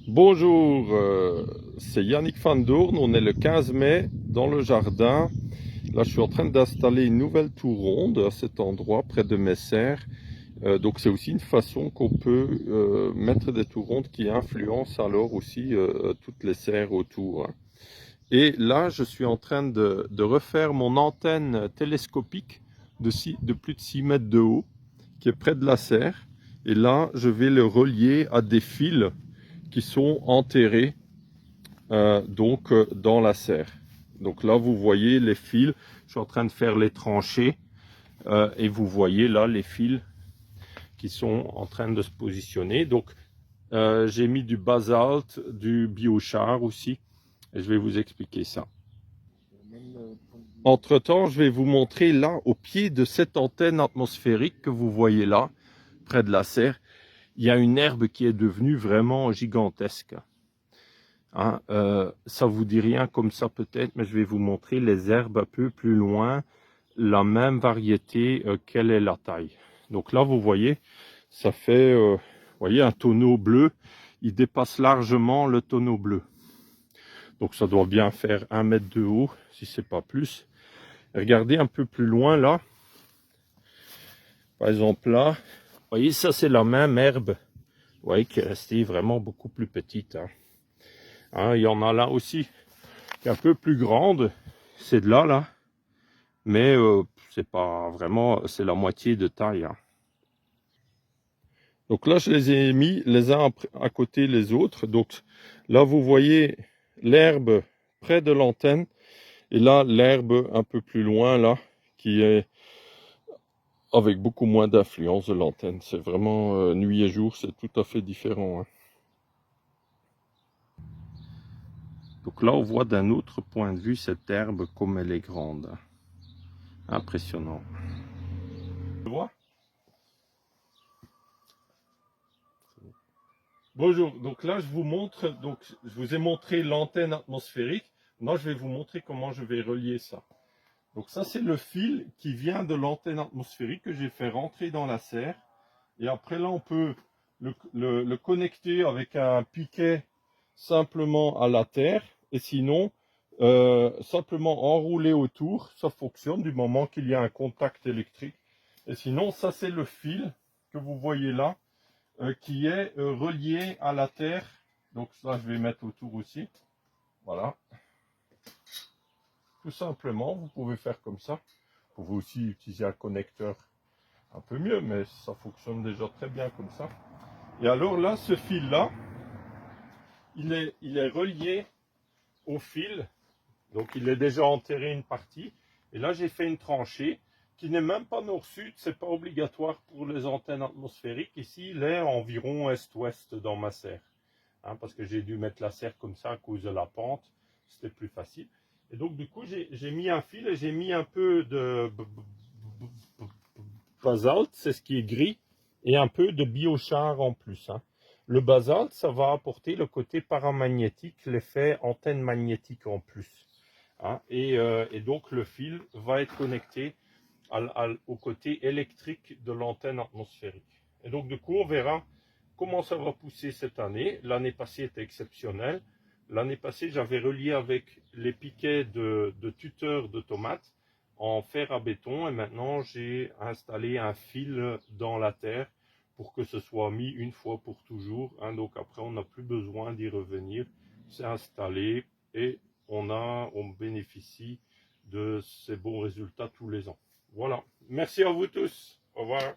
Bonjour, c'est Yannick Van Doorn. On est le 15 mai dans le jardin. Là, je suis en train d'installer une nouvelle tour ronde à cet endroit près de mes serres. Donc, c'est aussi une façon qu'on peut mettre des tours rondes qui influencent alors aussi toutes les serres autour, hein. Et là, je suis en train de refaire mon antenne télescopique de plus de 6 mètres de haut qui est près de la serre. Et là, je vais le relier à des fils qui sont enterrés dans la serre. Donc là, vous voyez les fils. Je suis en train de faire les tranchées et vous voyez là les fils qui sont en train de se positionner. Donc, j'ai mis du basalte, du biochar aussi, et je vais vous expliquer ça. Entre-temps, je vais vous montrer là, au pied de cette antenne atmosphérique que vous voyez là, près de la serre, il y a une herbe qui est devenue vraiment gigantesque. Hein, ça vous dit rien comme ça peut-être, mais je vais vous montrer les herbes un peu plus loin, la même variété, quelle est la taille. Donc là, vous voyez, ça fait vous voyez, un tonneau bleu, il dépasse largement le tonneau bleu. Donc ça doit bien faire 1 mètre de haut, si c'est pas plus. Regardez un peu plus loin là, par exemple là, vous voyez, ça c'est la même herbe, vous voyez, qui est restée vraiment beaucoup plus petite, hein. Hein, il y en a là aussi qui est un peu plus grande, c'est de là, mais c'est pas vraiment, c'est la moitié de taille, hein. Donc là, je les ai mis les uns à côté les autres. Donc là, vous voyez l'herbe près de l'antenne, et là, l'herbe un peu plus loin, là, qui est avec beaucoup moins d'influence de l'antenne. C'est vraiment nuit et jour, c'est tout à fait différent, hein. Donc là, on voit d'un autre point de vue cette herbe comme elle est grande. Impressionnant. Tu vois? Bonjour, donc là je vous montre, donc je vous ai montré l'antenne atmosphérique. Maintenant je vais vous montrer comment je vais relier ça. Donc ça c'est le fil qui vient de l'antenne atmosphérique que j'ai fait rentrer dans la serre. Et après là on peut le connecter avec un piquet simplement à la terre. Et sinon simplement enrouler autour, ça fonctionne du moment qu'il y a un contact électrique. Et sinon ça c'est le fil que vous voyez là, qui est relié à la terre. Donc ça, je vais mettre autour aussi. Voilà. Tout simplement, vous pouvez faire comme ça. Vous pouvez aussi utiliser un connecteur un peu mieux, mais ça fonctionne déjà très bien comme ça. Et alors là, ce fil-là, il est relié au fil. Donc il est déjà enterré une partie. Et là, j'ai fait une tranchée qui n'est même pas nord-sud. C'est pas obligatoire pour les antennes atmosphériques. Ici, il est environ est-ouest dans ma serre. Hein, parce que j'ai dû mettre la serre comme ça à cause de la pente, c'était plus facile. Et donc du coup j'ai mis un fil et j'ai mis un peu de basalte, c'est ce qui est gris, et un peu de biochar en plus, hein. Le basalte, ça va apporter le côté paramagnétique, l'effet antenne magnétique en plus, hein. Et donc le fil va être connecté au côté électrique de l'antenne atmosphérique. Et donc du coup on verra comment ça va pousser cette année. L'année passée était exceptionnelle. L'année passée, j'avais relié avec les piquets de tuteurs de tomates en fer à béton. Et maintenant, j'ai installé un fil dans la terre pour que ce soit mis une fois pour toujours, hein. Donc après, on n'a plus besoin d'y revenir. C'est installé et on bénéficie de ces bons résultats tous les ans. Voilà. Merci à vous tous. Au revoir.